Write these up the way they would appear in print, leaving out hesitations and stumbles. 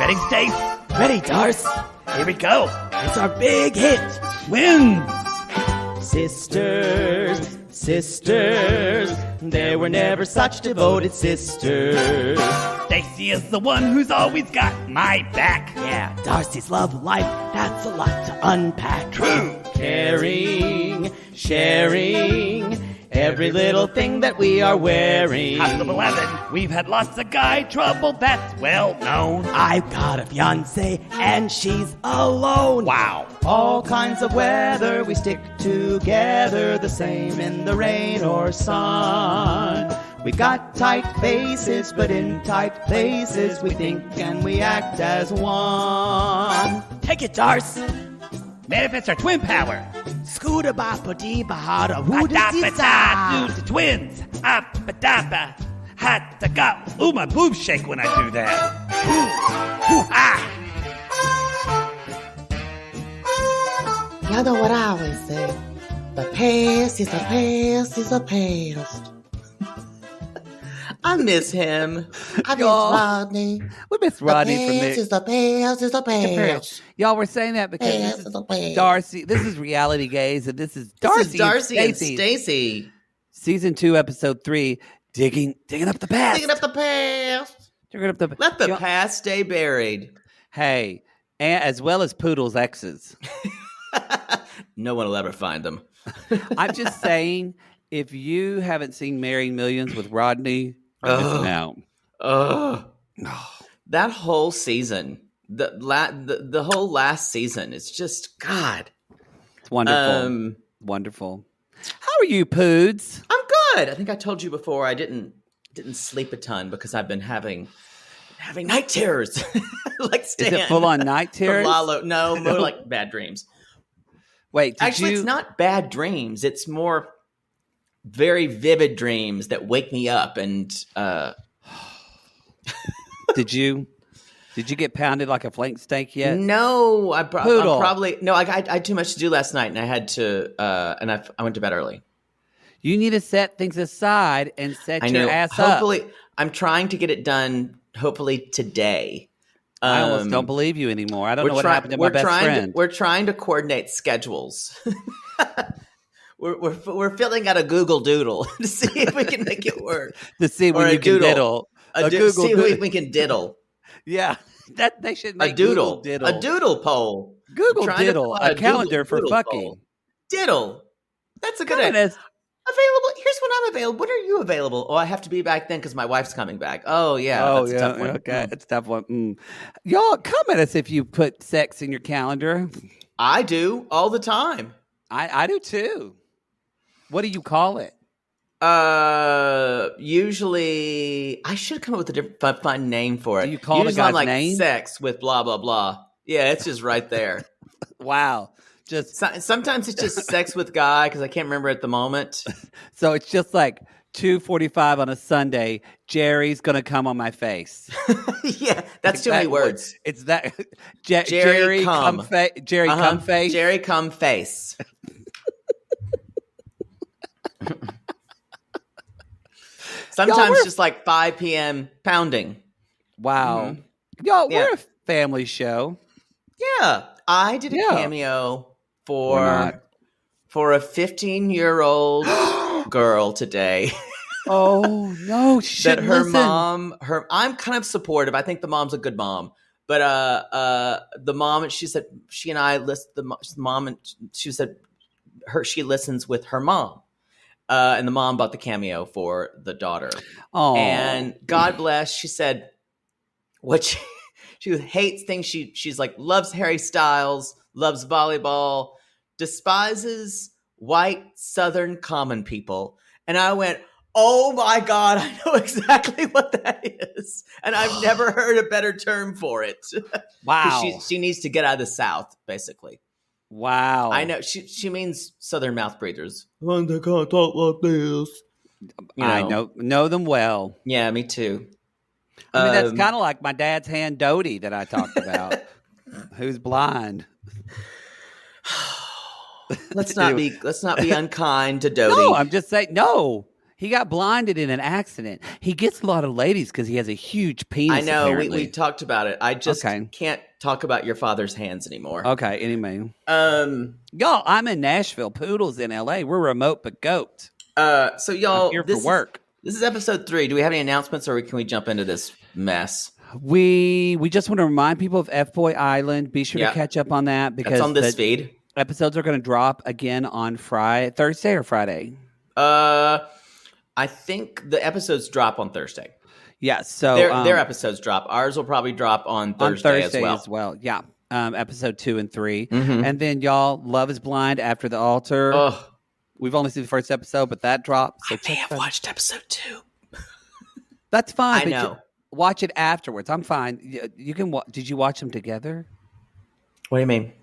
Ready, Stace? Ready, Darce? Here we go. It's our big hit. Twins. Sisters, sisters, there were never such devoted sisters. Stacey is the one who's always got my back. Yeah, Darcey's love life, that's a lot to unpack. True. Caring, sharing, every little thing that we are wearing. House of 11, we've had lots of guy trouble, that's well known. I've got a fiancé and she's alone. Wow. All kinds of weather, we stick together, the same in the rain or sun. We've got tight faces, but in tight places, we think and we act as one. Take it, Darce. Manifest our twin power. Scooter bapa dee bahada Ba-da-ba-da, do the twins. Up-ba-da-ba. Ha-da-ga. Ooh, my boobs shake when I do that. Ooh. Ooh, ah. Y'all know what I always say. The past is a past is a past. I miss him. I miss Rodney. We miss Rodney the from past is the past is the past. Y'all were saying that because Past this is the is past. Darcey. This is Reality Gaze, and this is This Darcey, is Darcey and Stacey. Stacey. Season 2, Episode 3, digging up the past. Digging up the past. Digging up the Let the Y'all- past stay buried. Hey, and as well as Poodle's exes. No one will ever find them. I'm just saying, if you haven't seen Marrying Millions with Rodney, you're missing out. Ugh. That whole season, the whole last season, it's just God. It's wonderful. Wonderful. How are you, Poods? I'm good. I think I told you before I didn't sleep a ton because I've been having night terrors. Like Stan. Is it full on night from terrors? Lalo. No, more like bad dreams. Wait, Actually, it's not bad dreams. It's more very vivid dreams that wake me up. And Did you get pounded like a flank steak yet? no, I'm Poodle. probably no. I had too much to do last night, and I had to. And I went to bed early. You need to set things aside and set I your know. ass Hopefully, up. I'm trying to get it done. Hopefully today. I almost don't believe you anymore. I don't know what try- happened to my best friend. We're trying to coordinate schedules. we're filling out a Google Doodle to see if we can make it work. To see or when a you can doodle. diddle. See Google if we can diddle. Yeah, that they should A make doodle. Google diddle. A doodle poll. Google Trying to diddle. find A calendar for doodle fucking. poll. Diddle. That's a good Come on, idea. as- Available. Here's when I'm available. When are you available? Oh, I have to be back then because my wife's coming back. Oh, yeah. Oh, that's yeah. a tough one. Okay, it's a tough one. Y'all come at us if you put sex in your calendar. I do all the time. I do too. What do you call it? Usually, I should come up with a different fun name for it. Do you call the Usually I'm guy's like name? sex with blah blah blah. Yeah, it's just right there. Wow. Just Sometimes it's just sex with guy because I can't remember at the moment. so it's just like 2:45 on a Sunday. Jerry's gonna come on my face. Yeah, that's too many words. It's that Jerry Jerry cum. Jerry cum face. Jerry cum face. Sometimes we're- just like 5 p.m. pounding. Wow, y'all, Yeah. we're a family show. Yeah, I did a Yeah. cameo We're not. for a 15-year-old girl today. Oh no, she That shouldn't her listen. mom, I'm kind of supportive. I think the mom's a good mom, but the mom, she said she and I list the mom, and she said she listens with her mom, and the mom bought the cameo for the daughter. Oh, And God bless, she said what she hates things. She's like loves Harry Styles, loves volleyball, despises white Southern common people, and I went, oh my God, I know exactly what that is. And I've never heard a better term for it. wow, She needs to get out of the South, basically. wow. I know. She means Southern mouth breathers. They can't talk like this. You I know them well. Yeah, me too. I mean, that's kind of like my dad's hand, Dodie, that I talked about, who's blind. Let's not be unkind to Dodie. No, I'm just saying. No, He got blinded in an accident. He gets a lot of ladies because he has a huge penis. I know. Apparently. We talked about it. I just can't talk about your father's hands anymore. Okay. Anyway, y'all, I'm in Nashville. Poodle's in LA. We're remote but goat. So y'all, I'm here for work. This is episode 3. Do we have any announcements, or can we jump into this mess? We just want to remind people of F-Boy Island. Be sure to catch up on that because it's on this feed. Episodes are going to drop again on Thursday or Friday. I think the episodes drop on Thursday. Yeah, so their episodes drop. Ours will probably drop on Thursday as well. Yeah, episode 2 and 3, and then y'all, Love Is Blind After the Altar. Oh. We've only seen the first episode, but that dropped. So I may have watched episode 2. That's fine. I know. Watch it afterwards. I'm fine. You can. Did you watch them together? What do you mean?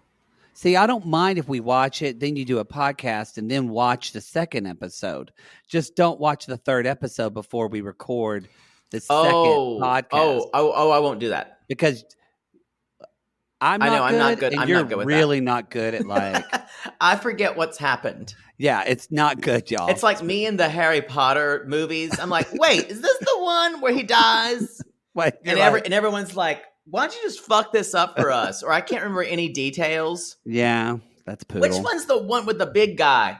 See, I don't mind if we watch it, then you do a podcast, and then watch the second episode. Just don't watch the third episode before we record the second podcast. I won't do that. Because I'm not good. And you're really not good at like... I forget what's happened. Yeah, it's not good, y'all. It's like me in the Harry Potter movies. I'm like, wait, is this the one where he dies? Wait, and everyone's like, why don't you just fuck this up for us? Or I can't remember any details. Yeah, that's Poodle. Which one's the one with the big guy?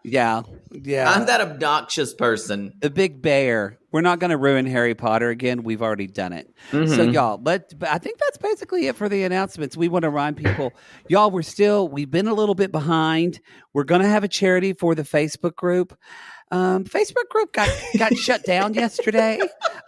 Yeah. I'm that obnoxious person. The big bear. We're not going to ruin Harry Potter again. We've already done it. So y'all, I think that's basically it for the announcements. We want to remind people, y'all, we've been a little bit behind. We're going to have a charity for the Facebook group. Facebook group got shut down yesterday.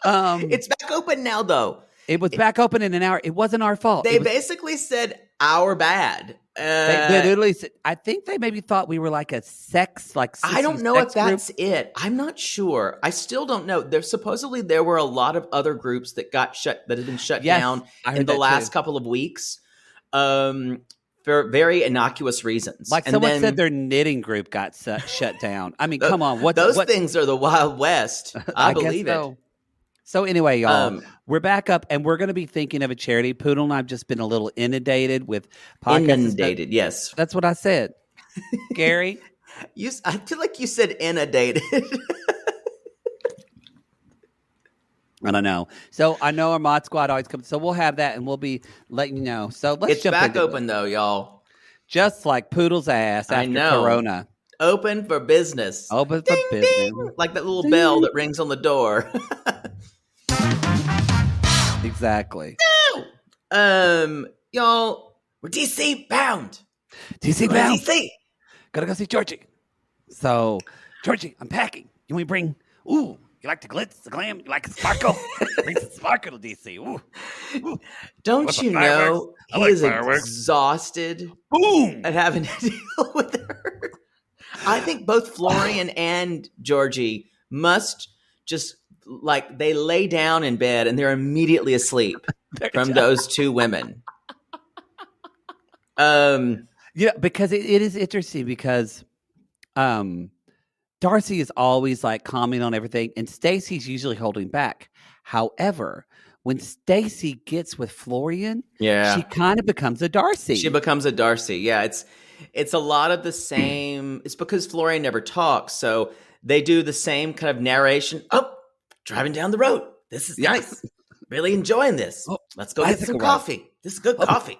It's back open now, though. It was back open in an hour. It wasn't our fault. They basically said our bad. They literally said, I think they maybe thought we were like a sex, like I don't know if that's it. I'm not sure. I still don't know. There were a lot of other groups that had been shut down in the last couple of weeks, for very innocuous reasons. Like someone said, their knitting group got shut down. I mean, come on, those things are the Wild West. I believe it. So anyway, y'all, we're back up, and we're going to be thinking of a charity. Poodle and I have just been a little inundated with podcasts. Inundated, yes. That's what I said. Gary? I feel like you said inundated. I don't know. So I know our mod squad always comes, so we'll have that, and we'll be letting you know. So let's jump back open, though, y'all. Just like Poodle's ass after Corona. Open for business. Open for business. Ding. Like that little bell that rings on the door. Exactly. No! Y'all, we're DC bound. DC bound. DC. Gotta go see Georgi. So, Georgi, I'm packing. You want me to bring, you like the glitz, the glam, you like the sparkle? Bring some sparkle to DC. Ooh. Don't you know he is exhausted at having to deal with her? I think both Florian and Georgi must just like they lay down in bed and they're immediately asleep from those two women. Yeah, because it is interesting because Darcey is always like commenting on everything and Stacey's usually holding back. However, when Stacey gets with Florian, she kind of becomes a Darcey. She becomes a Darcey. Yeah, it's a lot of the same. It's because Florian never talks, so they do the same kind of narration. Oh, driving down the road. This is nice. Really enjoying this. Oh, let's go get some coffee. This is good coffee.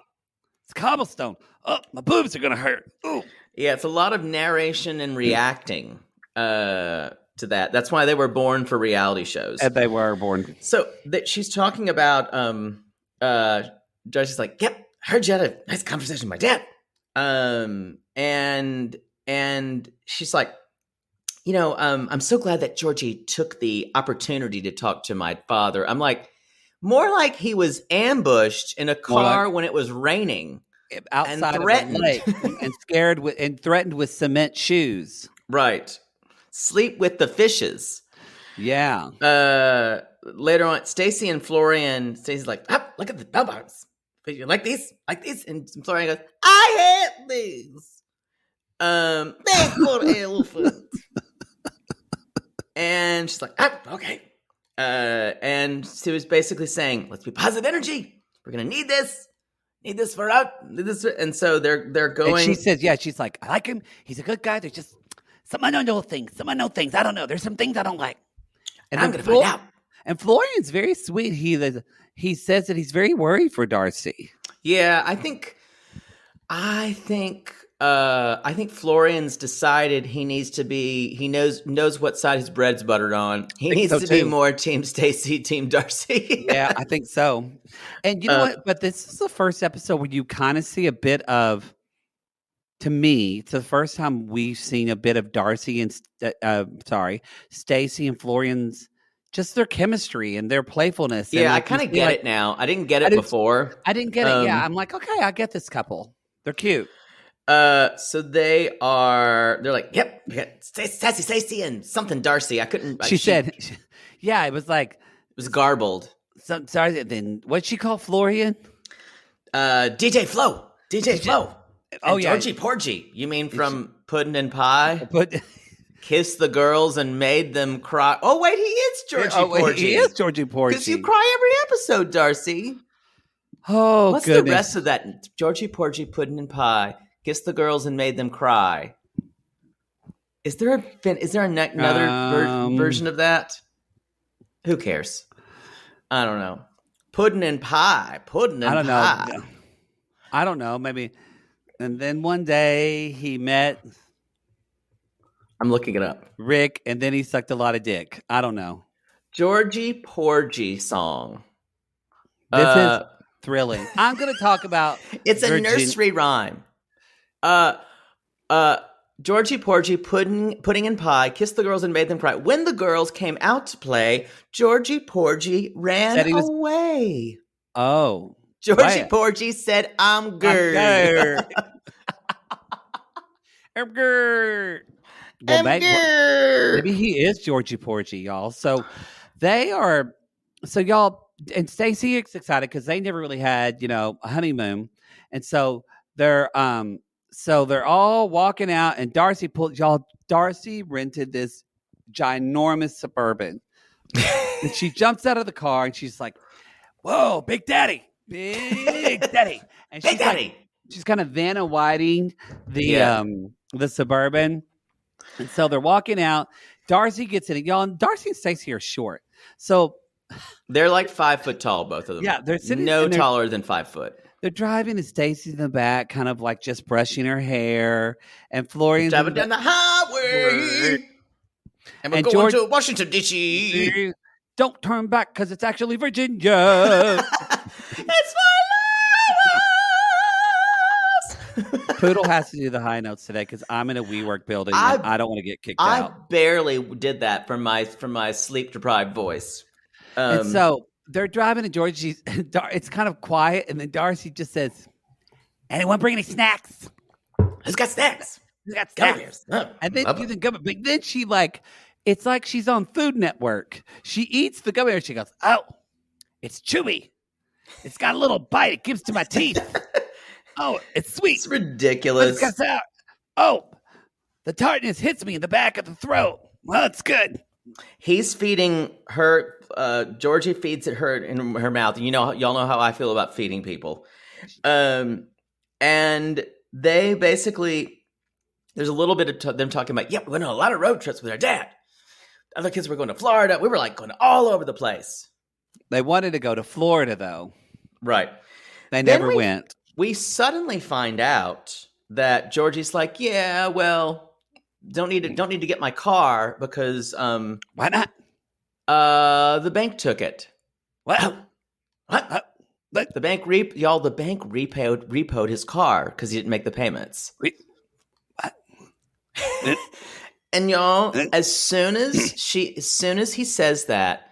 It's cobblestone. Oh, my boobs are going to hurt. Ooh. Yeah, it's a lot of narration and reacting to that. That's why they were born for reality shows. And they were born. So she's talking about, Darcey's like, yep, heard you had a nice conversation with my dad. And she's like, I'm so glad that Georgi took the opportunity to talk to my father. I'm like, more like he was ambushed in a car when it was raining outside of the lake and scared and threatened with cement shoes. Right. Sleep with the fishes. Yeah. Later on, Stacey and Florian, Stacey's like, look at the bell bottoms. You like these? Like these? And Florian goes, I hate these. They for elephant. And she's like, okay. And she was basically saying, let's be positive energy. We're going to need this. Need this for out. And so they're going. And she says, she's like, I like him. He's a good guy. There's just Some unknown things. Some unknown things. I don't know. There's some things I don't like. And I'm going to find out. And Florian's very sweet. He says that he's very worried for Darcey. Yeah, I think Florian's decided he needs to be. He knows what side his bread's buttered on. He needs to be more Team Stacey, Team Darcey. Yeah, I think so. And you know what? But this is the first episode where you kind of see a bit of. To me, it's the first time we've seen a bit of Darcey and Stacey and Florian's just their chemistry and their playfulness. Yeah, and I kind of get it now. I didn't get it before. I didn't get it. Yeah, I'm like, okay, I get this couple. They're cute. So they're like, yep, Sassy Stacey and something Darcey. I couldn't. She said, yeah, it was like it was garbled. Sorry, then what'd she call Florian? DJ Flo. Oh, yeah. Georgi Porgy. You mean from Puddin' and Pie? Kissed the girls and made them cry. Oh, wait, he is Georgi Porgy. He is Georgi Porgy. Because you cry every episode, Darcey. Oh, what's goodness. the rest of that? Georgi Porgy, Puddin' and Pie. Kissed the girls and made them cry. Is there another version of that? Who cares? I don't know. Puddin' and Pie. I don't know. Maybe. And then one day he met. I'm looking it up. Rick, and then he sucked a lot of dick. I don't know. Georgi Porgy song. This is thrilling. I'm going to talk about. It's a nursery rhyme. Georgi Porgy, pudding and pie, kissed the girls and made them cry. When the girls came out to play, Georgi Porgy ran away. Oh. Georgi Porgy said, I'm Gerd. I'm Gerd. Well, maybe he is Georgi Porgy, y'all. So y'all, and Stacey is excited because they never really had, a honeymoon. And so they're all walking out, and Darcey rented this ginormous Suburban. And she jumps out of the car and she's like, whoa, Big Daddy. And she's kind of Vanna Whiting the Suburban. And so they're walking out. Darcey gets in it. Y'all, and Darcey and Stacey are short. So they're like 5 foot tall, both of them. Yeah, they're sitting taller than 5 foot. They're driving, and Stacey's in the back, kind of like just brushing her hair. And Florian's driving down the highway. And we're going to Washington, D.C. Don't turn back because it's actually Virginia. It's my life. Poodle has to do the high notes today because I'm in a WeWork building. I don't want to get kicked out. I barely did that from my sleep deprived voice. And so they're driving to Georgie's. It's kind of quiet, and then Darcey just says, "Anyone bring any snacks? Who's got snacks? And then she it's like she's on Food Network. She eats the gummy bear. She goes, "Oh, it's chewy. It's got a little bite. It gives to my teeth. Oh, it's sweet. It's ridiculous. Oh, the tartness hits me in the back of the throat. Well, it's good." He's feeding her. Georgie feeds her in her mouth. Y'all know how I feel about feeding people. And they basically, there's a little bit of them talking about, we went on a lot of road trips with our dad. Other kids were going to Florida. We were going all over the place. They wanted to go to Florida, though. Right. They never went. We suddenly find out that Georgie's like, yeah, well, don't need to get my car because why not? The bank took it. What? The bank repoed his car because he didn't make the payments. What? And y'all, as soon as he says that,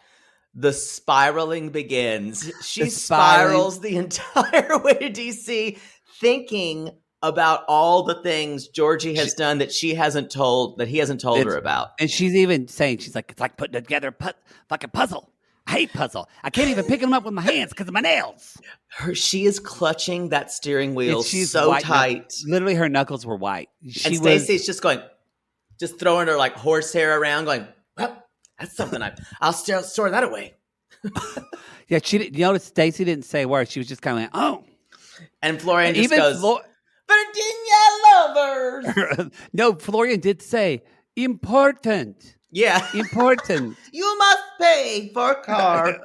the spiraling begins. She spirals the entire way to DC, thinking about all the things Georgie has done that he hasn't told her about. And she's even saying, she's like, it's like putting together like a puzzle. I hate puzzle. I can't even pick them up with my hands because of my nails. She is clutching that steering wheel so tight. Literally, her knuckles were white. And Stacey's just throwing her like horsehair around, going, well, that's something I'll store that away. Yeah, she didn't. You notice Stacey didn't say a word. She was just kind of like, oh. And Florian just goes, Virginia lovers. No, Florian did say, Important. Yeah. Important. You must pay for car.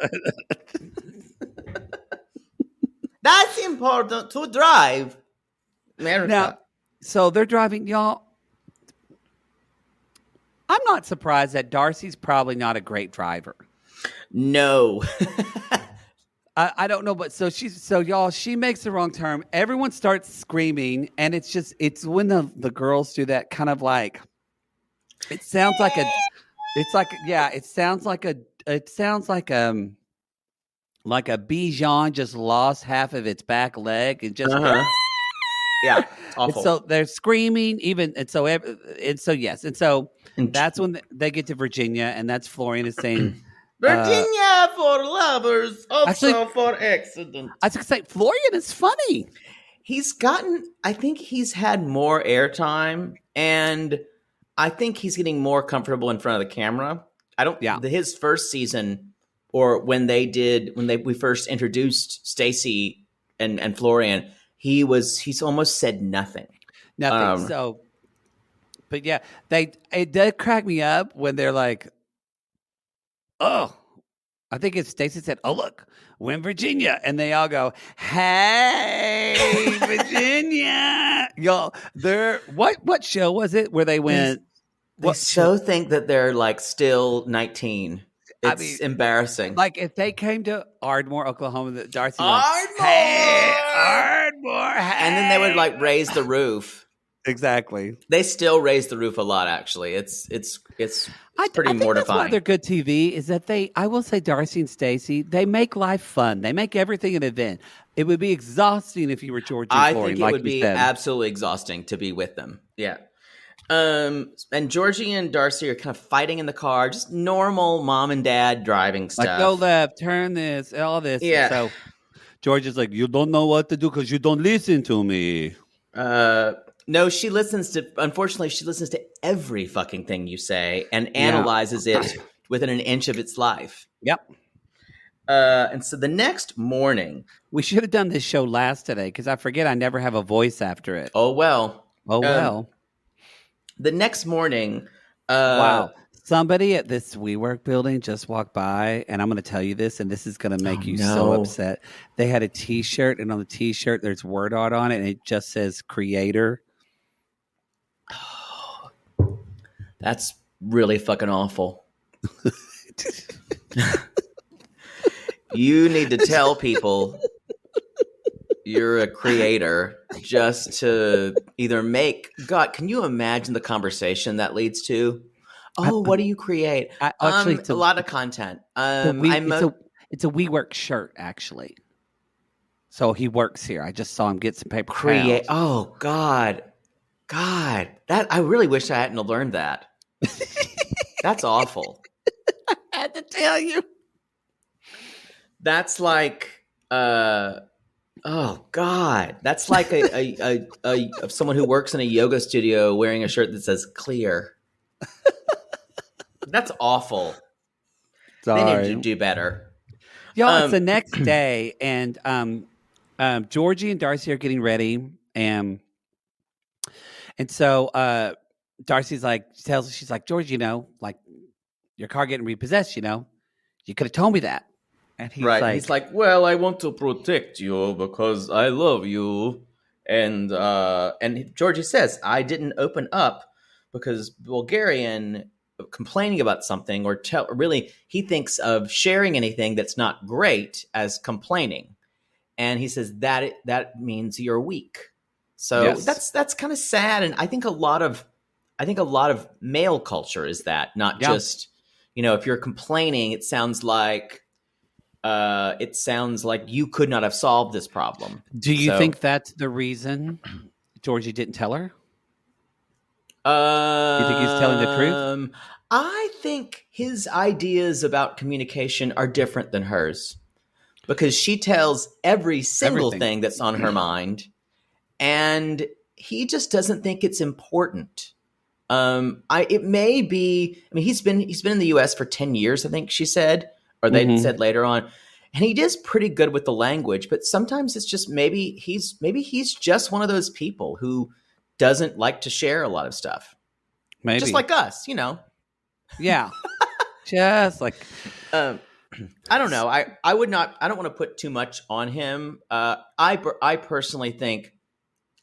That's important to drive. America. Now, so they're driving, y'all. I'm not surprised that Darcey's probably not a great driver. No. I don't know, but so y'all, she makes the wrong turn. Everyone starts screaming, and it's when the girls do that kind of like, it sounds like a Bichon just lost half of its back leg and just Yeah, and awful. so they're screaming and so that's when they get to Virginia, and that's Florian is saying Virginia for lovers, also actually, for accidents. I was gonna say Florian is funny. I think he's had more airtime, and I think he's getting more comfortable in front of the camera. His first season, or when we first introduced Stacey and Florian, he's almost said nothing. But yeah, it did crack me up when they're like, oh, I think it's Stacey said, oh, look, we're in Virginia. And they all go, hey, Virginia. Y'all, what show was it where they went? They think that they're like still 19. It's embarrassing. Like if they came to Ardmore, Oklahoma, that Darcey Ardmore! Hey, Ardmore. Hey. And then they would like raise the roof. Exactly. They still raise the roof a lot, actually. It's pretty mortifying. That's why they're good TV is that I will say Darcey and Stacey, they make life fun. They make everything an event. It would be exhausting if you were Georgi and Florian. I think it would be absolutely exhausting to be with them. Yeah. And Georgi and Darcey are kind of fighting in the car, just normal mom and dad driving stuff. Like go left, turn this, all this. Yeah. So Georgi's like, you don't know what to do because you don't listen to me. No, unfortunately, she listens to every fucking thing you say and analyzes it within an inch of its life. Yep. And so the next morning. We should have done this show today because I forget I never have a voice after it. Oh, well. The next morning. Wow. Somebody at this WeWork building just walked by, and I'm going to tell you this, and this is going to make you so upset. They had a T-shirt, and on the T-shirt, there's word art on it, and it just says creator. That's really fucking awful. You need to tell people you're a creator just to either make... God, can you imagine the conversation that leads to? Oh, what do you create? It's a lot of content. It's a WeWork shirt, actually. So he works here. I just saw him get some paper towels. Oh, God. That I really wish I hadn't learned that. That's awful. I had to tell you. That's like, oh God, that's like a someone who works in a yoga studio wearing a shirt that says clear. That's awful. Sorry. They need to do better. Y'all, it's the next day, and Georgi and Darcey are getting ready, and so Darcey's like, she's like, Georgi, like your car getting repossessed, you could have told me that. And he's like, well, I want to protect you because I love you. And Georgi says, I didn't open up because Bulgarian complaining about something really he thinks of sharing anything that's not great as complaining. And he says that means you're weak. So yes. That's kind of sad. And I think a lot of male culture is that, not just, if you're complaining, it sounds like you could not have solved this problem. Do you think that's the reason Georgi didn't tell her? You think he's telling the truth? I think his ideas about communication are different than hers, because she tells every single thing that's on her mind, and he just doesn't think it's important. It may be. I mean, he's been in the U.S. for 10 years, I think she said, or they said later on, and he is pretty good with the language. But sometimes it's just maybe he's just one of those people who doesn't like to share a lot of stuff. Maybe. Just like us, you know. Yeah. Just like I don't know. I would not. I don't want to put too much on him. I personally think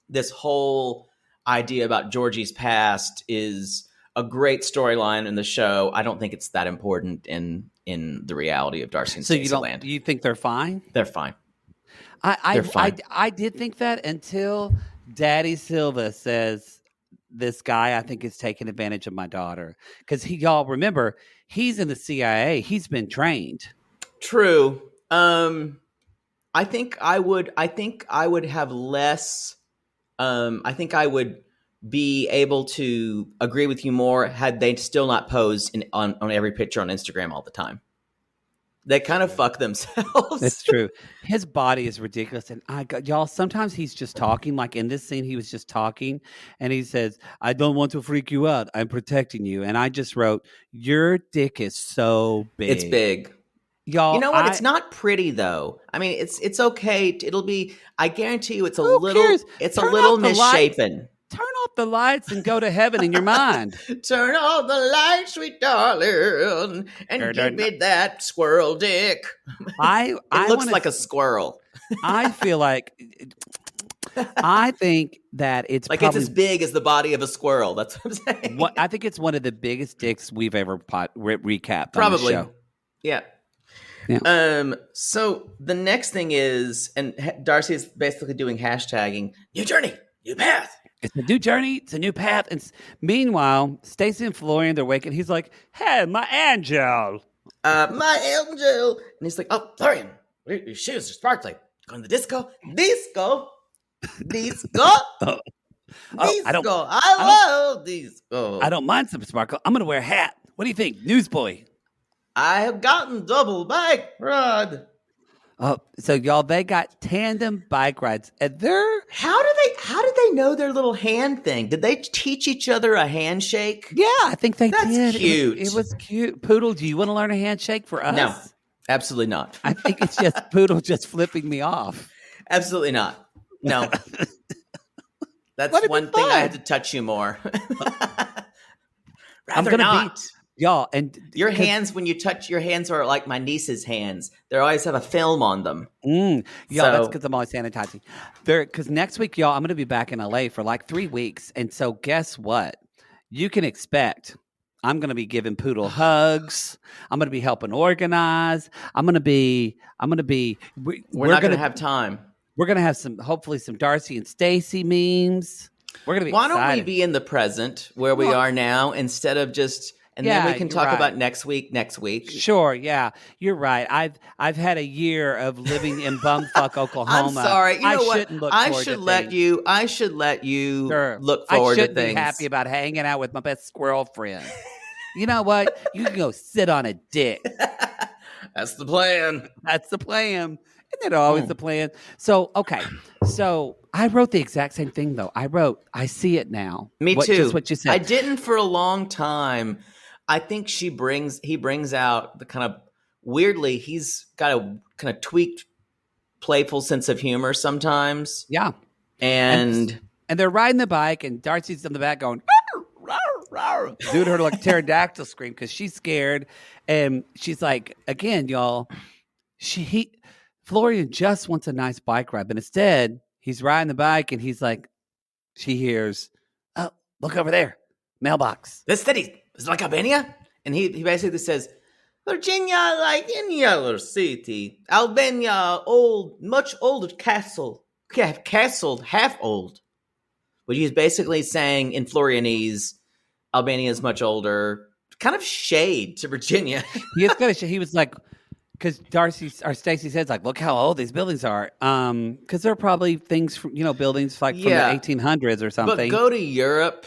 this whole idea about Georgie's past is a great storyline in the show. I don't think it's that important in the reality of Darcey and Stacey land. You think they're fine? They're fine. They're fine. I did think that until Daddy Silva says this guy I think is taking advantage of my daughter, because y'all remember he's in the CIA. He's been trained. True. I think I would have less. I think I would be able to agree with you more had they still not posed on every picture on Instagram all the time. They kind of fuck themselves. That's true. His body is ridiculous. And y'all, sometimes he's just talking. Like in this scene, he was just talking. And he says, I don't want to freak you out. I'm protecting you. And I just wrote, your dick is so big. It's big. Y'all, you know what? It's not pretty though. I mean, it's okay. It'll be, I guarantee you it's a Who little, cares? it's a Turn little off the misshapen. Turn off the lights and go to heaven in your mind. Turn off the lights, sweet darling, and give me that squirrel dick. It looks like a squirrel. I feel like, I think that it's like probably, it's as big as the body of a squirrel. That's what I'm saying. I think it's one of the biggest dicks we've ever recapped. Probably. On the show. Yeah. Yeah. So the next thing is, and Darcey is basically doing hashtagging, new journey, new path. It's a new journey. It's a new path. And meanwhile, Stacey and Florian, they're waking. He's like, hey, my angel. My angel. And he's like, oh, Florian, your shoes are sparkly. Going to the disco? Disco. I love disco. I don't mind some sparkle. I'm going to wear a hat. What do you think? Newsboy. I have gotten double bike ride. Oh, so y'all, they got tandem bike rides. And how did they know their little hand thing? Did they teach each other a handshake? Yeah, I think they did. That's cute. It was cute. Poodle, do you want to learn a handshake for us? No, absolutely not. I think it's just Poodle just flipping me off. Absolutely not. No. That's one thing I had to touch you more. Rather not. Y'all, and your hands, when you touch, your hands are like my niece's hands. They always have a film on them. Y'all, that's because I'm always sanitizing. Because next week, y'all, I'm going to be back in LA for like 3 weeks. And so guess what? You can expect I'm going to be giving Poodle hugs. I'm going to be helping organize. We're not going to have time. We're going to have hopefully some Darcey and Stacey memes. We're going to be Why excited. don't we be in the present where we are now instead of just... And then we can talk about next week. Sure, yeah. You're right. I've had a year of living in bumfuck Oklahoma. I'm sorry. You know what? I should let you look forward to things. I should be happy about hanging out with my best squirrel friend. You know what? You can go sit on a dick. That's the plan. Isn't it always the plan? So, okay. So I wrote the exact same thing, though. I see it now. Me too. Just what you said. I didn't for a long time. I think he brings out the kind of, weirdly, he's got a kind of tweaked, playful sense of humor sometimes. Yeah. And they're riding the bike, and Darcey's in the back going, doing her like pterodactyl scream because she's scared. And she's like, again, y'all, Florian just wants a nice bike ride, but instead he's riding the bike and he's like, she hears, oh, look over there, mailbox. This city is like Albania. And he basically says, Virginia, like any other city. Albania, much older castle, half old. But he's basically saying in Florianese, Albania is much older, kind of shade to Virginia. He was like, because Stacey says, like, look how old these buildings are. Because they're probably things from, buildings like from the 1800s or something. But go to Europe,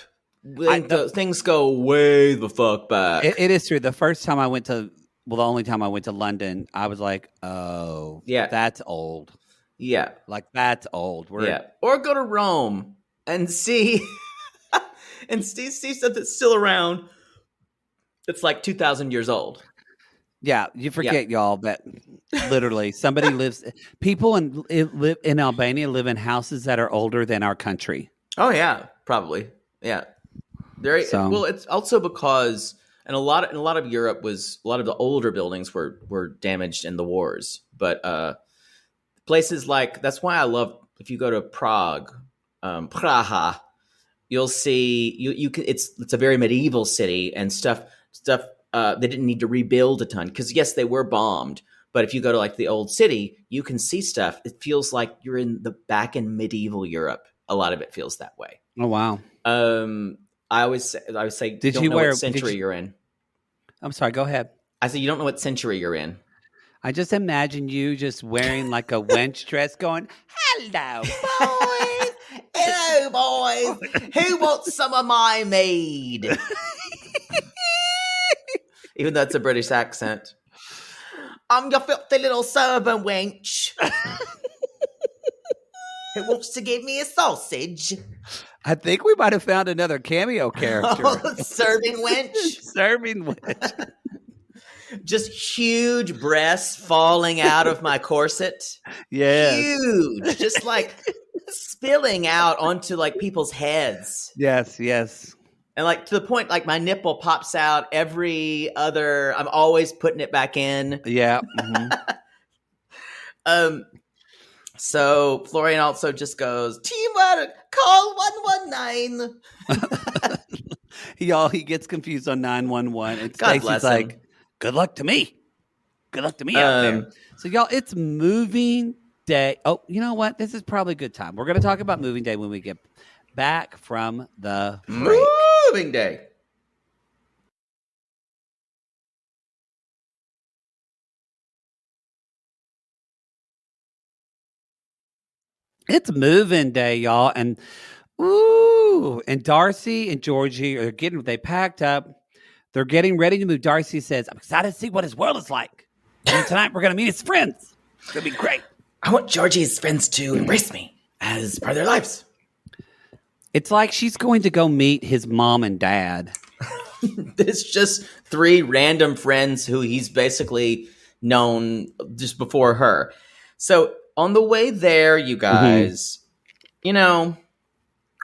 things go way the fuck back. It is true. The only time I went to London, I was like, oh, yeah, that's old. Yeah. Like, that's old. Or go to Rome and see stuff that's still around. It's like 2,000 years old. Yeah, you forget, y'all, that literally somebody people in Albania live in houses that are older than our country. Oh, yeah, probably. Yeah. Well, it's also because in a lot of Europe was a lot of the older buildings were damaged in the wars, but places like that's why I love if you go to Prague, Praha, you'll see you can it's a very medieval city and stuff they didn't need to rebuild a ton because yes they were bombed, but if you go to like the old city you can see stuff. It feels like you're back in medieval Europe. A lot of it feels that way. Oh wow. I always say, did don't you know wear, what century you're in. I'm sorry, go ahead. I said, you don't know what century you're in. I just imagine you just wearing like a wench dress going, hello, boys. Hello, boys. Who wants some of my mead? Even though it's a British accent. I'm your filthy little servant wench. Who wants to give me a sausage? I think we might have found another cameo character. Serving wench. Serving wench. Just huge breasts falling out of my corset. Yeah. Huge. Just like spilling out onto like people's heads. Yes, yes. And like to the point like my nipple pops out every other, I'm always putting it back in. Yeah. Mm-hmm. So Florian also just goes, teamwork, call 119. He gets confused on 911. And God bless Stacey's like, good luck to me. Good luck to me out there. So y'all, it's moving day. Oh, you know what? This is probably a good time. We're going to talk about moving day when we get back from the break. Moving day. It's moving day, y'all. And Darcey and Georgi they packed up. They're getting ready to move. Darcey says, I'm excited to see what his world is like. And tonight we're going to meet his friends. It's going to be great. I want Georgi's friends to embrace me as part of their lives. It's like she's going to go meet his mom and dad. It's just 3 random friends who he's basically known just before her. So on the way there, you guys,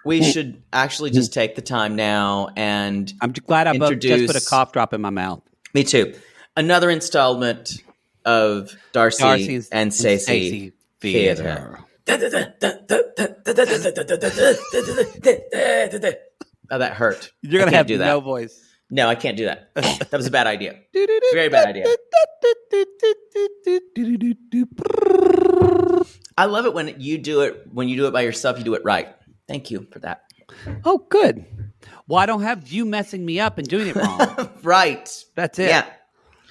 we should actually just take the time now and I'm glad I just put a cough drop in my mouth. Me too. Another installment of Darcey and Stacey Theater. Oh, that hurt. You're going to have no voice. No, I can't do that. That was a bad idea. Very bad idea. I love it when you do it by yourself, you do it right. Thank you for that. Oh, good. Well, I don't have you messing me up and doing it wrong. Right. That's it. Yeah.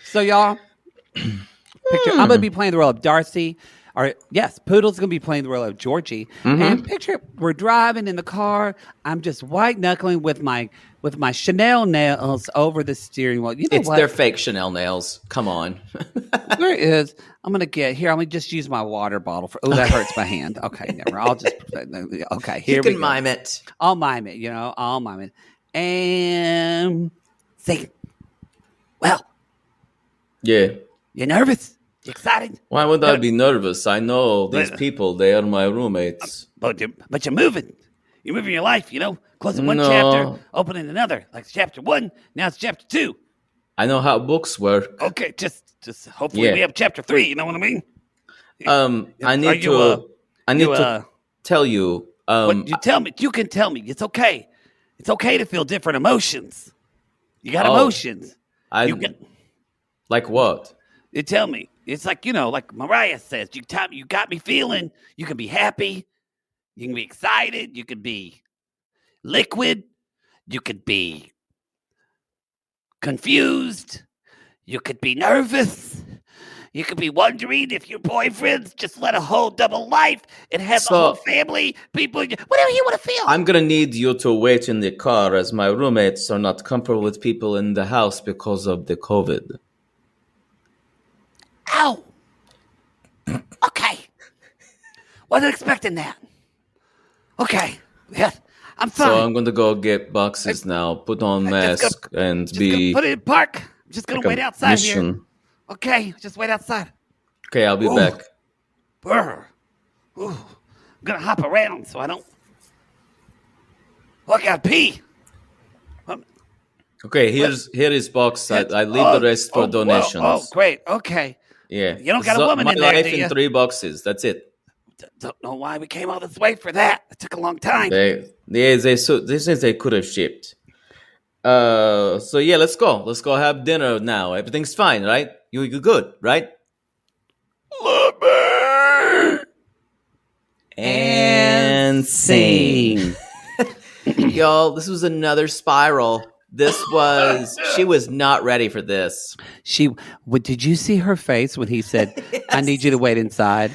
So, y'all, I'm going to be playing the role of Darcey. Poodle's going to be playing the role of Georgi. Mm-hmm. And picture we're driving in the car. I'm just white knuckling with my Chanel nails over the steering wheel. You know it's their fake Chanel nails. Come on. There is. I'm going to get here. I'm going to just use my water bottle for. Oh, that hurts my hand. Okay, never. I'll just. Okay, here we go. You can mime it. I'll mime it. I'll mime it. And say, well, yeah. You nervous? You excited? Why would I be nervous? I know these people. They are my roommates. But you're moving. You're moving your life, Closing one chapter, opening another. Like chapter 1, now it's chapter 2. I know how books work. Okay, just hopefully we have chapter 3. You know what I mean? I need to tell you. You tell me. You can tell me. It's okay. It's okay to feel different emotions. You got emotions. Like what? You tell me. It's like, like Mariah says, you got me feeling. You can be happy. You can be excited. You could be liquid. You could be confused. You could be nervous. You could be wondering if your boyfriend's just led a whole double life and has a whole family, people, whatever you want to feel. I'm going to need you to wait in the car as my roommates are not comfortable with people in the house because of the COVID. Ow. Okay. Wasn't expecting that. Okay. Yeah. I'm fine. So I'm going to go get boxes now, put on mask, and be... Put it in park. I'm just going to wait outside here. Okay. Just wait outside. Okay, I'll be back. Brr. Ooh. I'm going to hop around so I don't... Oh, I got to pee. Okay, here is box. I leave the rest for donations. Oh, great. Okay. Yeah. You don't got a woman my in there, life do in you? 3 boxes. That's it. Don't know why we came all this way for that. It took a long time. They could have shipped. So yeah, let's go. Let's go have dinner now. Everything's fine, right? You good, right? And sing. Y'all, this was another spiral. She was not ready for this. Did you see her face when he said, Yes. I need you to wait inside?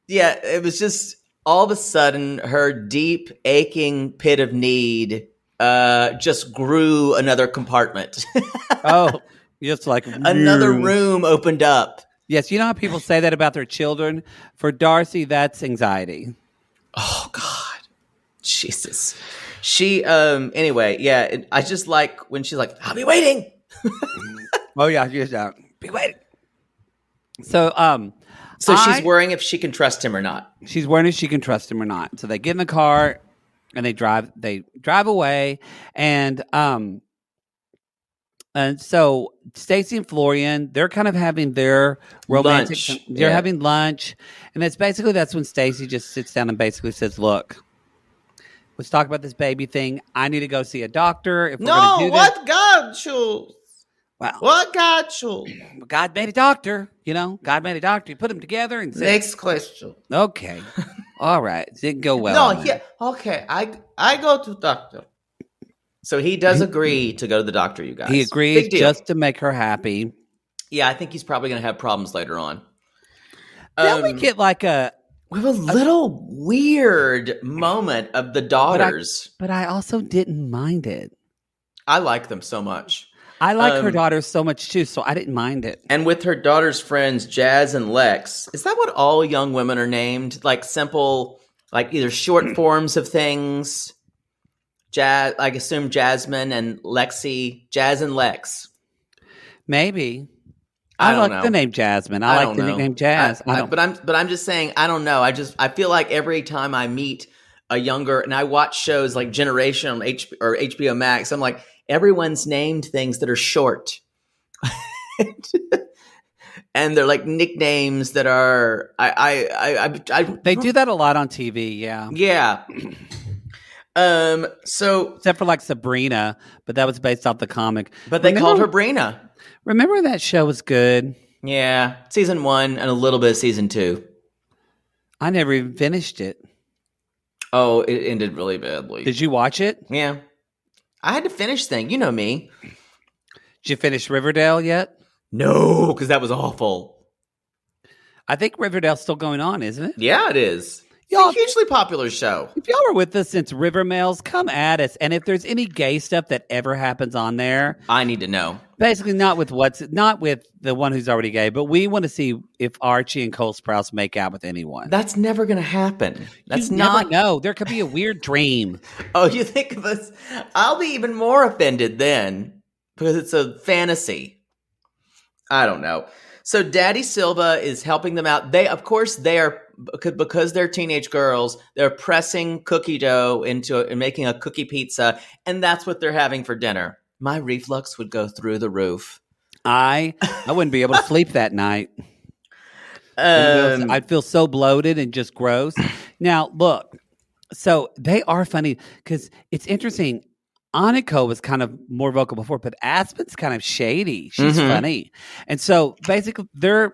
Yeah, it was just all of a sudden her deep, aching pit of need just grew another compartment. Oh, just like Another room opened up. Yes, you know how people say that about their children? For Darcey, that's anxiety. Oh, God. Jesus. She, anyway, yeah, I just like when she's like, I'll be waiting. Oh, yeah, she's Be waiting. So she's worrying if she can trust him or not. She's worrying if she can trust him or not. So they get in the car and they drive away. And so Stacey and Florian, they're kind of having their romantic Lunch. They're Yeah. having lunch. And that's when Stacey just sits down and basically says, look, let's talk about this baby thing. I need to go see a doctor. If we're going to do this. what God chose? Well, What God chose? God made a doctor, God made a doctor. You put them together and said, Next question. okay. All right. Didn't go well. No, yeah, okay. I go to doctor. So he does agree to go to the doctor, you guys. He agrees Big deal. just to make her happy. Yeah, I think he's probably going to have problems later on. Then we get like we have a little weird moment of the daughters. But I also didn't mind it. I like them so much. I like her daughters so much too, so I didn't mind it. And with her daughter's friends, Jazz and Lex, is that what all young women are named? Like simple, like either short forms of things? Jazz, I assume Jasmine and Lexi, Jazz and Lex. Maybe. I I don't like know. the name Jasmine. I like the nickname Jazz. But I'm just saying, I don't know. I feel like every time I meet a younger, and I watch shows like Generation on HBO Max, I'm like, everyone's named things that are short. And they're like nicknames that are They do that a lot on TV, yeah. Yeah. So Except for like Sabrina, but that was based off the comic. but they called her Brina. Remember that show was good? Yeah. Season 1 and a little bit of season 2. I never even finished it. Oh, it ended really badly. Did you watch it? Yeah. I had to finish things. You know me. Did you finish Riverdale yet? No, because that was awful. I think Riverdale's still going on, isn't it? Yeah, it is. Y'all- It's a hugely popular show. If y'all are with us since River Males, come at us. And if there's any gay stuff that ever happens on there, I need to know. basically not with the one who's already gay, but we want to see if Archie and Cole Sprouse make out with anyone. That's never going to happen. That's You not. never know. There could be a weird dream. Oh, you think of us? I'll be even more offended then because it's a fantasy. I don't know. So Daddy Silva is helping them out. They are because they're teenage girls. They're pressing cookie dough into and making a cookie pizza, and that's what they're having for dinner. My reflux would go through the roof. I wouldn't be able to sleep that night. I'd feel so bloated and just gross. Now, look, so they are funny because it's interesting. Aniko was kind of more vocal before, but Aspen's kind of shady. She's funny. And so basically they're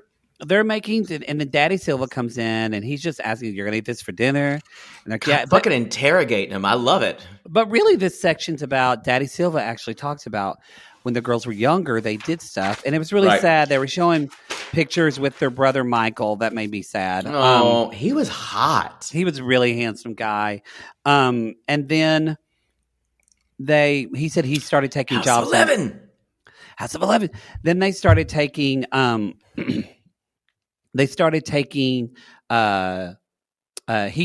making, and then Daddy Silva comes in and he's just asking, you're going to eat this for dinner? And they're fucking interrogating him. I love it. But really this section's about Daddy Silva actually talks about when the girls were younger, they did stuff. And it was really sad. They were showing pictures with their brother Michael. That made me sad. Oh, he was hot. He was a really handsome guy. And then he said he started taking House jobs. of 11. House of 11. Then they started taking he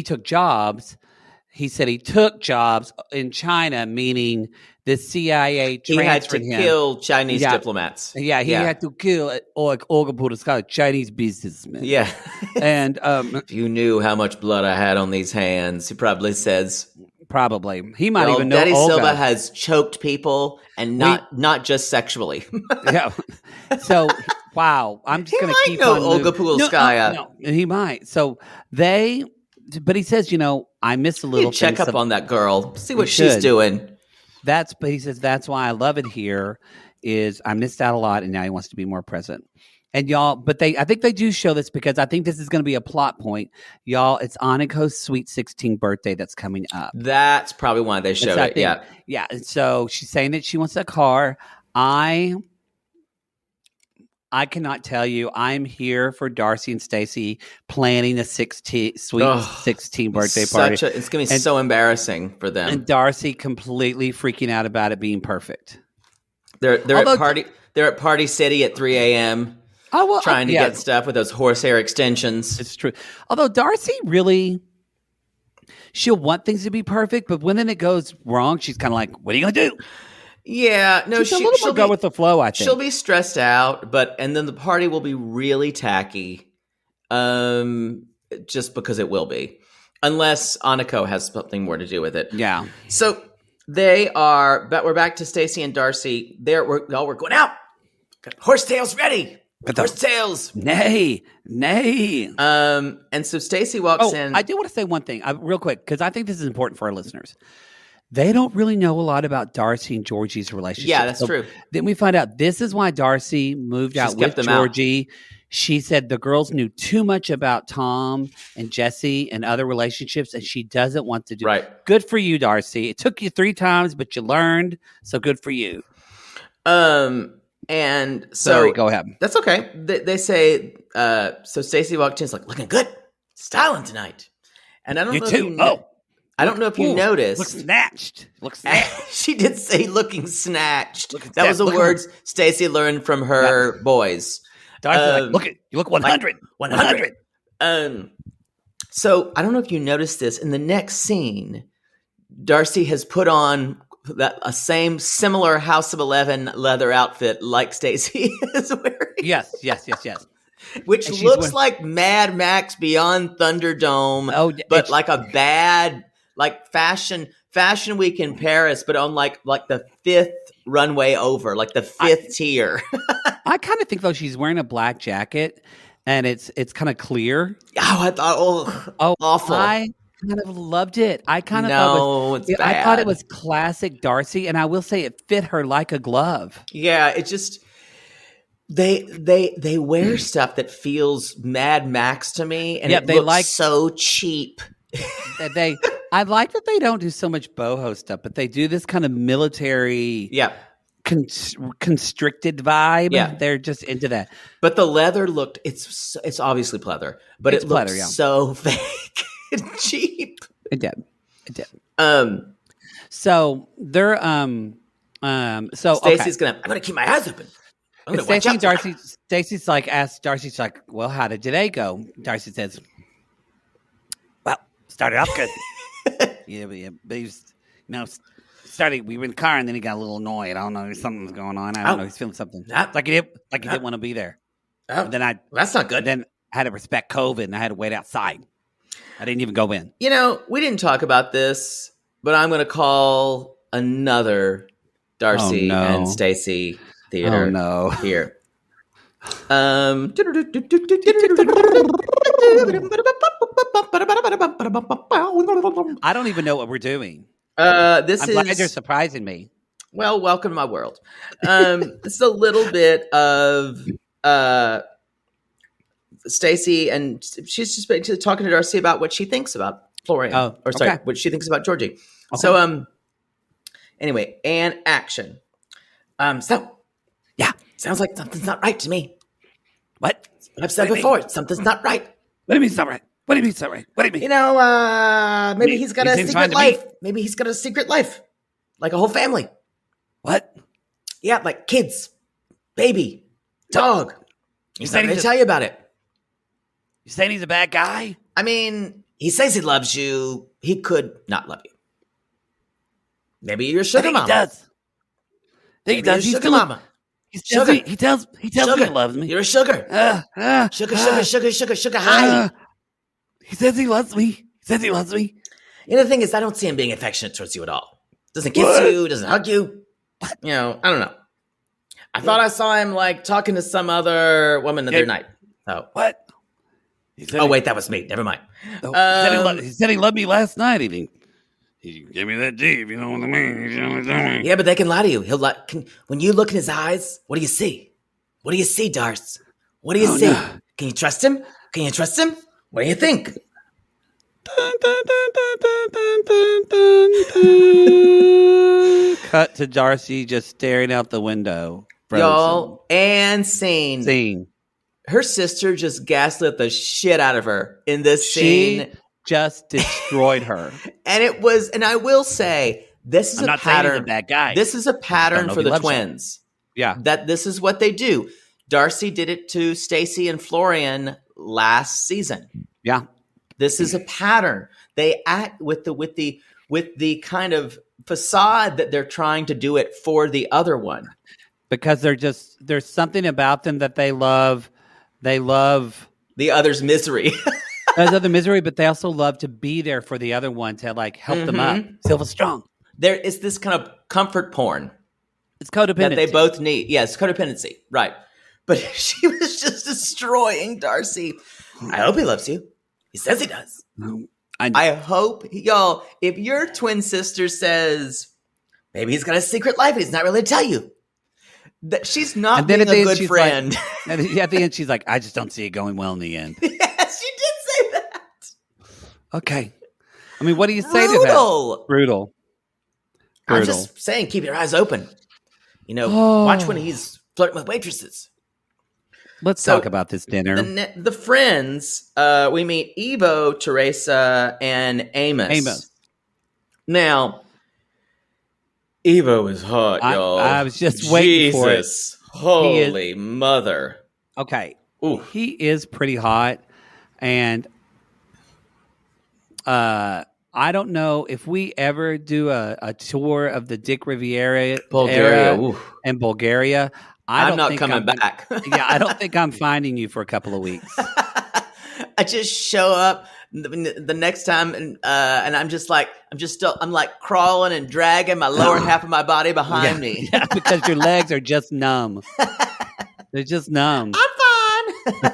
took jobs. He said he took jobs in China, meaning the CIA transferred He had to him. kill Chinese diplomats. Yeah, he had to kill Chinese businessmen. Yeah. And if you knew how much blood I had on these hands, he probably says. Probably. He might Well, even know Daddy Olga. Silva has choked people, and not just sexually. Yeah. So, wow. I'm just He going to might keep know on Olga moving. Pulskaya. No, he might. So but he says, I miss a little You check things up on that girl, see You what she's should. doing. But he says that's why I love it here. Is I missed out a lot, and now he wants to be more present. And y'all, I think they do show this because I think this is going to be a plot point, y'all. It's Anako's sweet 16 birthday that's coming up. That's probably why they showed it. Yeah, yeah. And so she's saying that she wants a car. I cannot tell you. I'm here for Darcey and Stacey planning a sweet 16 birthday party. It's going to be so embarrassing for them. And Darcey completely freaking out about it being perfect. They're at Party City at 3 a.m. trying to get stuff with those horsehair extensions. It's true. Although Darcey really, she'll want things to be perfect, but when then it goes wrong, she's kind of like, "What are you going to do?" Yeah, no, she'll go with the flow. I think she'll be stressed out, and then the party will be really tacky, just because it will be, unless Anako has something more to do with it. Yeah. So but we're back to Stacey and Darcey. We're going out. Got horsetails ready. Horsetails. Nay. And so Stacey walks in. I do want to say one thing real quick because I think this is important for our listeners. They don't really know a lot about Darcey and Georgie's relationship. Yeah, that's true. Then we find out this is why Darcey moved out with Georgi. She said the girls knew too much about Tom and Jesse and other relationships, and she doesn't want to do it. Right. Good for you, Darcey. It took you 3 times, but you learned, so good for you. And so sorry, go ahead. That's okay. They say so. Stacey walked in, it's like looking good, styling tonight, and I don't know. I don't know if you noticed. Looks snatched. She did say looking snatched. That was the words Stacey learned from her boys. Darcey's you look 100. 100. So I don't know if you noticed this. In the next scene, Darcey has put on a similar House of 11 leather outfit like Stacey is wearing. Yes. Which looks like Mad Max Beyond Thunderdome, but like a bad... like fashion week in Paris, but on like the 5th runway over, like the 5th tier. I kind of think though she's wearing a black jacket and it's kind of clear. Oh, I thought, awful. I kind of loved it. I kind of I thought it was classic Darcey, and I will say it fit her like a glove. Yeah, it just they wear stuff that feels Mad Max to me, and it looks so cheap. I like that they don't do so much boho stuff, but they do this kind of military, constricted vibe. Yeah, they're just into that. But the leather looked it's obviously pleather, but it looked so fake and cheap. It did. So they're so Stacey's I'm gonna keep my eyes open. Stacey and Darcey. Stacey's like asked Darcey's like, well, how did today go? Darcey says, well, started off good. But he's, started. We were in the car, and then he got a little annoyed. I don't know, something's going on. I don't know. He's feeling something. Like he didn't want to be there. And then that's not good. Then I had to respect COVID, and I had to wait outside. I didn't even go in. We didn't talk about this, but I'm going to call another Darcey and Stacey theater. Oh no! Here. I don't even know what we're doing. I'm glad you're surprising me. Well, welcome to my world. This is a little bit of Stacey, and she's just basically talking to Darcey about what she thinks about Florian. What she thinks about Georgi. Okay. So, anyway, and action. Sounds like something's not right to me. What? I've said before, something's not right. What do you mean it's not right? What do you mean it's not right? What do you mean? Maybe he's got a secret life. Maybe he's got a secret life. Like a whole family. What? Yeah, like kids, baby, dog. He's not going to tell you about it. You saying he's a bad guy? I mean, he says he loves you. He could not love you. Maybe you're a sugar mama. He does. He does. He's sugar mama. Sugar. He tells me he loves me. You're a sugar. Sugar high. He says he loves me. the thing is, I don't see him being affectionate towards you at all. Doesn't kiss you, doesn't hug you. You know, I don't know. I thought I saw him like talking to some other woman the other night. Oh, What? wait, that was me. Never mind. He said he loved me last night. He gave me that G, if you know what I mean. Yeah, but they can lie to you. When you look in his eyes, what do you see? What do you see, Darce? What do you see? No. Can you trust him? Can you trust him? What do you think? Cut to Darcey just staring out the window. Frozen. Y'all, and scene. Scene. Her sister just gaslit the shit out of her in this scene. She just destroyed her. And I will say, this is I'm a not saying he's pattern. a bad guy. This is a pattern know for if he the loves her. twins. Yeah. That this is what they do. Darcey did it to Stacey and Florian last season. Yeah. This is a pattern. They act with the kind of facade that they're trying to do it for the other one. Because there's something about them that they love. They love The other's misery. there's other misery, but they also love to be there for the other one to like help them up. Silver strong. There is this kind of comfort porn It's codependency. that they both need. Yes, codependency. Right. But she was just destroying Darcey. I hope he loves you. He says he does. I hope, y'all, if your twin sister says, maybe he's got a secret life and he's not really to tell you, that she's not And then being at the a end, good she's friend. Like, and at the end, she's like, I just don't see it going well in the end. Yes, she did say that. Okay. I mean, what do you say Brutal. to that? Brutal. I'm just saying, keep your eyes open. You know, watch when he's flirting with waitresses. Let's talk about this dinner. The friends, we meet Evo, Teresa, and Amos. Now, Evo is hot, y'all. I was just waiting for it. Holy mother. Okay. Ooh. He is pretty hot. And I don't know if we ever do a tour of the Dick Riviera Bulgaria. era in Bulgaria. I'm not coming back. Yeah, I don't think I'm finding you for a couple of weeks. I just show up the next time and I'm like crawling and dragging my lower half of my body behind me. Yeah, because your legs are just numb. They're just numb. I'm fine.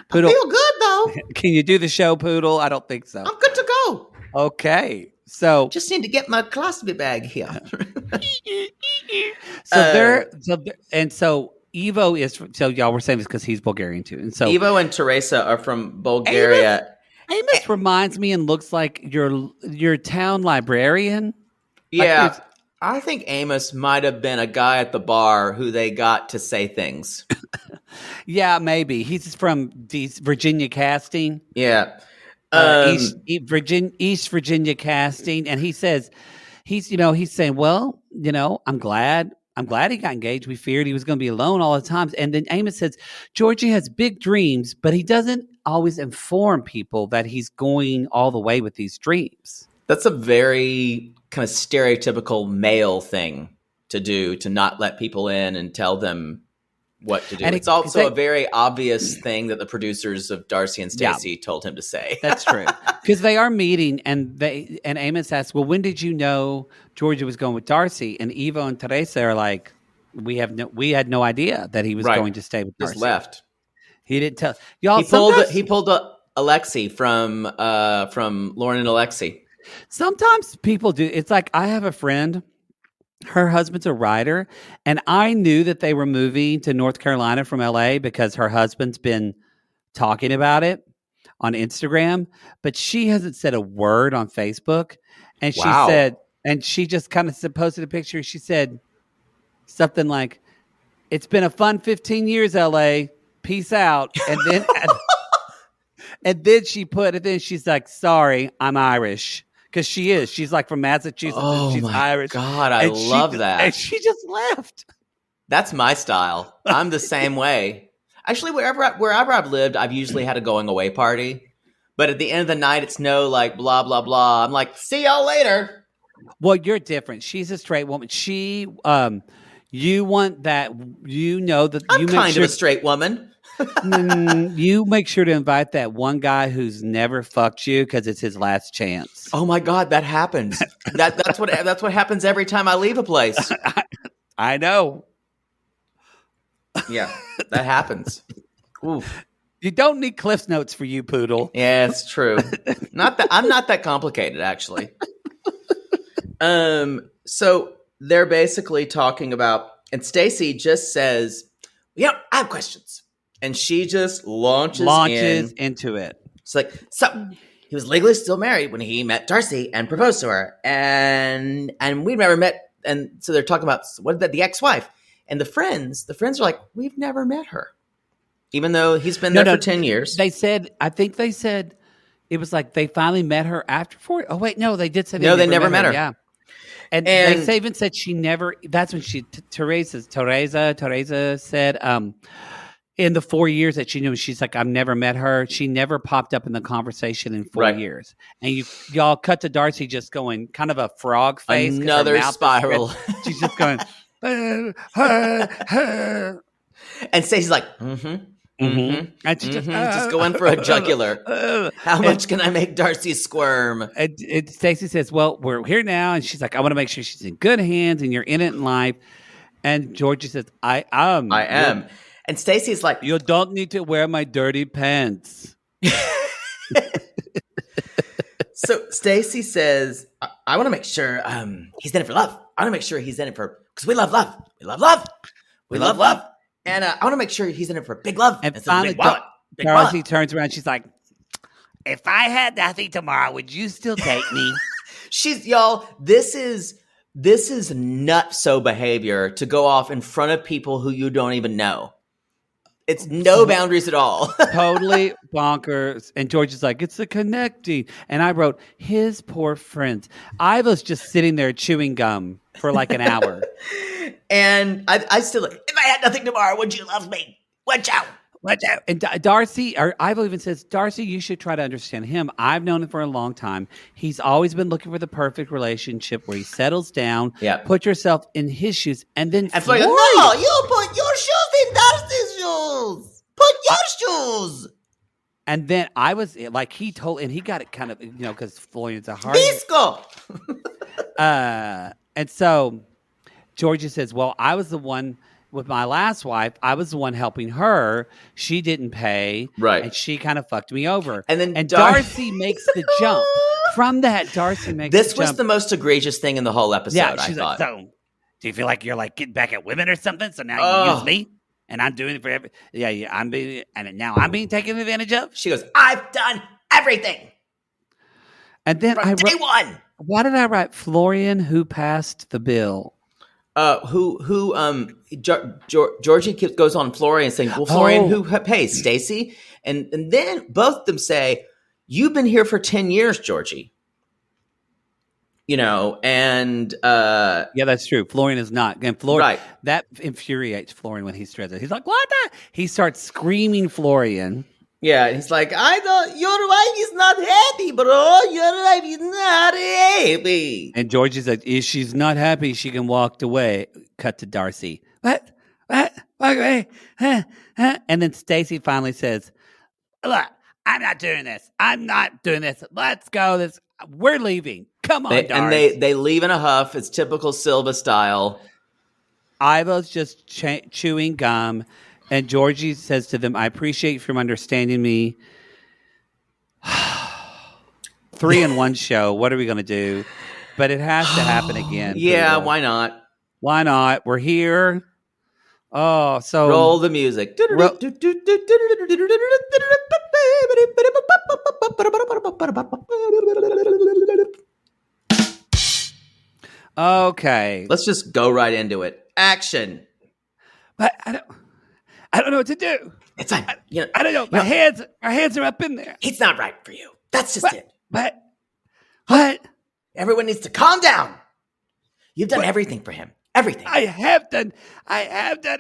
Poodle, I feel good though. can you do the show, Poodle? I don't think so. I'm good to go. Okay. So Just need to get my colostomy bag here. so Evo is, so y'all were saying this because he's Bulgarian too. And so Evo and Teresa are from Bulgaria. Amos reminds me and looks like your town librarian. Yeah. I think Amos might have been a guy at the bar who they got to say things. Yeah, maybe. He's from Virginia Casting. Yeah. East Virginia Casting. And he says, he's saying, well, I'm glad he got engaged. We feared he was going to be alone all the time. And then Amos says, Georgie has big dreams, but he doesn't always inform people that he's going all the way with these dreams. That's a very kind of stereotypical male thing to do, to not let people in and tell them what to do. And it's also a very obvious thing that the producers of Darcey and Stacey told him to say. That's true. Because they are meeting, and Amos asks, well, when did you know Georgia was going with Darcey? And Evo and Teresa are like, we had no idea that he was going to stay with Darcey. Just left. He didn't tell y'all. He pulled Alexi from Lauren and Alexi. Sometimes people do. It's like, I have a friend, her husband's a writer, and I knew that they were moving to North Carolina from LA because her husband's been talking about it on Instagram, but she hasn't said a word on Facebook. And she said, and she just kind of posted a picture. She said something like, it's been a fun 15 years, LA. Peace out. And then and then she put it in, she's like, sorry, I'm Irish. Because she is. She's like from Massachusetts. Oh, she's my Irish. God, I love that. And she just left. That's my style. I'm the same way. Actually, wherever I've lived, I've usually had a going away party. But at the end of the night, it's no like blah, blah, blah. I'm like, see y'all later. Well, you're different. She's a straight woman. She, you want that, that I'm kind of a straight woman. You make sure to invite that one guy who's never fucked you because it's his last chance. Oh my God, that happens. That's what happens every time I leave a place. I know. Yeah, that happens. Oof. You don't need Cliff's Notes for you, Poodle. Yeah, it's true. I'm not that complicated, actually. So they're basically talking about, and Stacey just says, "Yeah, I have questions," and she just launches into it. It's like, so he was legally still married when he met Darcey and proposed to her, and we've never met. And so they're talking about what about the ex-wife and the friends. The friends are like, we've never met her, even though he's been there for 10 years. I think they said it was like they finally met her after 4. Oh wait, no, they did say they never met her. Yeah. And they even said she never. That's when Teresa said, in the 4 years that she knew, she's like, I've never met her. She never popped up in the conversation in 4 years. And y'all cut to Darcey just going kind of a frog face. Another spiral. She's just going, and Stacey's like, and she just going for a jugular. How much can I make Darcey squirm? And Stacey says, well, we're here now. And she's like, I want to make sure she's in good hands and you're in it in life. And Georgie says, I am. And Stacey's like, you don't need to wear my dirty pants. So Stacey says, I want to make sure he's in it for love. I want to make sure he's in it for, because we love love. We love love. We love love. And I want to make sure he's in it for big love. And finally, Darcey turns around. She's like, if I had nothing tomorrow, would you still date me? Y'all, this is nutso behavior to go off in front of people who you don't even know. It's no boundaries at all. Totally bonkers. And George is like, it's the connecting. And I wrote, his poor friends. I was just sitting there chewing gum for like an hour. And I still, if I had nothing tomorrow, would you love me? Watch out. Watch out. And Darcey, or Ivo even says, Darcey, you should try to understand him. I've known him for a long time. He's always been looking for the perfect relationship where he settles down, put yourself in his shoes, and then no, you put your shoes in Darcey's shoes. Put your shoes. And then I was like, he got it kind of, because Florian's a hard disco. And so Georgia says, well, I was the one with my last wife. I was the one helping her. She didn't pay. Right. And she kind of fucked me over. And then Darcey makes the jump. From that, Darcey makes this the jump. was the most egregious thing in the whole episode, yeah, she's I thought. Like, so, do you feel like you're like getting back at women or something? So now you use me? And I'm doing it for every... Yeah, now I'm being taken advantage of? She goes, I've done everything. And then from day one. Why did I write Florian who passed the bill? Georgie goes on Florian saying, well, Florian, who pays? Stacey? And then both of them say, you've been here for 10 years, Georgie. And yeah, that's true. Florian is not. And Florian, that infuriates Florian when he's stressed. He's like, what? He starts screaming Florian. Yeah, and he's like, I thought your wife is not happy, bro. Your wife is not happy. And Georgie's like, if she's not happy, she can walk away. Cut to Darcey. What? Walk away? Huh? And then Stacey finally says, look, I'm not doing this. Let's go. We're leaving. Come on, Darcey. And they leave in a huff. It's typical Silva style. Ivo's just chewing gum. And Georgie says to them, I appreciate you from understanding me. 3-in-1 show. What are we going to do? But it has to happen again. Yeah, people. Why not? Why not? We're here. Oh, so... Roll the music. Okay. Let's just go right into it. Action. But I don't know what to do. It's fine. I don't know. My hands are up in there. It's not right for you. That's just it. What? Everyone needs to calm down. You've done everything for him. Everything. I have done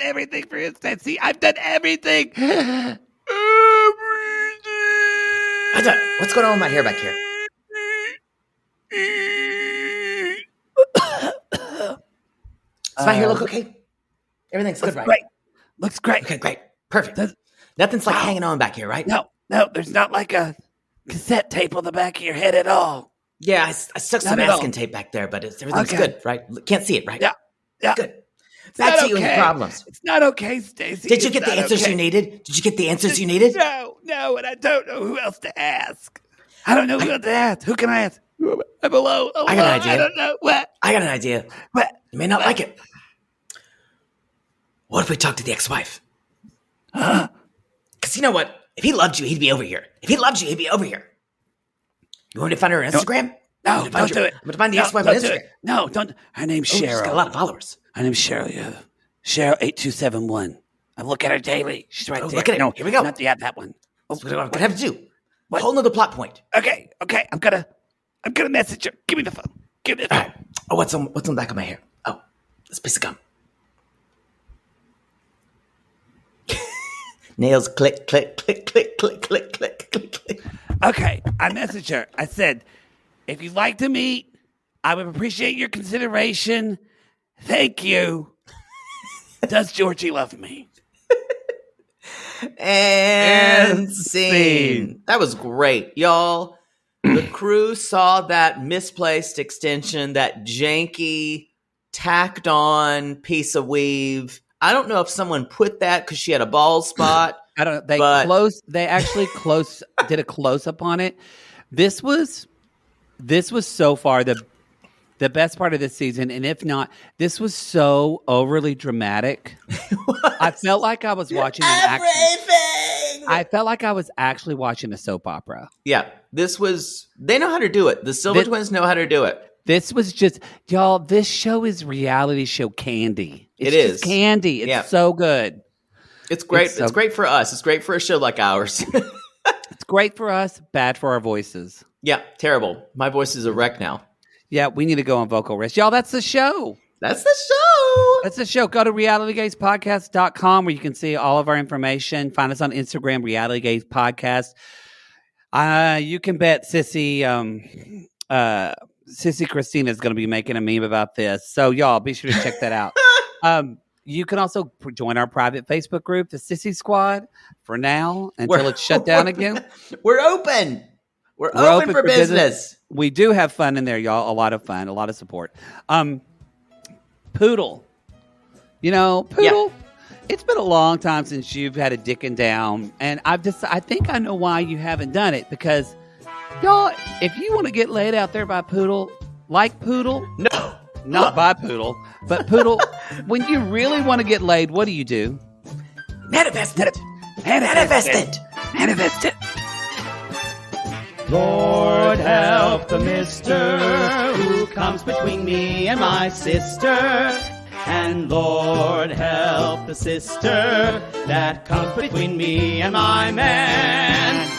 everything for him, Stacey. I've done everything. Everything. What's going on with my hair back here? Does my hair look okay? Everything's good, right? Great. Looks great. Okay, great. Perfect. Nothing's like hanging on back here, right? No, there's not like a cassette tape on the back of your head at all. Yeah, I stuck some masking tape back there, but everything's good, right? Can't see it, right? Yeah. Good. Back to you and your problems. It's not okay, Stacey. Did you get the answers you needed? Did you get the answers you needed? No, and I don't know who else to ask. I don't know who else to ask. Who can I ask? I'm alone. I got an idea. I don't know. What? I got an idea. What? You may not like it. What if we talk to the ex-wife? Huh? Because you know what? If he loved you, he'd be over here. You want me to find her on Instagram? No, don't do it. I'm going to find the ex-wife on Instagram. No, don't. Her name's Cheryl. She's got a lot of followers. Her name's Cheryl, yeah. Cheryl 8271. I look at her daily. She's right there. Look at it. No, here we go. Not that one. What do I have to do? What? A whole nother plot point. Okay. I'm gonna message her. Give me the phone. All right. Oh, what's on the back of my hair? Oh, this piece of gum. Nails click, click, click, click, click, click, click, click, click. Okay, I messaged her. I said, if you'd like to meet, I would appreciate your consideration. Thank you. Does Georgie love me? And scene. That was great, y'all. The crew saw that misplaced extension, that janky, tacked on piece of weave. I don't know if someone put that because she had a bald spot. I don't know. They actually did a close up on it. This was so far the best part of this season, and if not, this was so overly dramatic. I felt like I was watching I felt like I was actually watching a soap opera. Yeah, they know how to do it. The Silver Twins know how to do it. This was just, y'all, this show is reality show candy. It's just candy. It's so good. It's great. It's great for us. It's great for a show like ours. It's great for us, bad for our voices. Yeah, terrible. My voice is a wreck now. Yeah, we need to go on vocal rest. Y'all, that's the show. That's the show. That's the show. Go to realitygazepodcast.com where you can see all of our information. Find us on Instagram, Reality Gaze Podcast. You can bet Sissy Christina is going to be making a meme about this. So, y'all, be sure to check that out. You can also join our private Facebook group, the Sissy Squad, for now until it's shut down again. We're open. We're open for business. We do have fun in there, y'all. A lot of fun, a lot of support. Poodle. Poodle, it's been a long time since you've had a dicking down. And I think I know why you haven't done it. Because, y'all, if you want to get laid out there by Poodle, like Poodle. No. Not by Poodle, but Poodle, when you really want to get laid, what do you do? Manifest it. Manifest it. Manifest it. Lord help the mister who comes between me and my sister. And Lord help the sister that comes between me and my man.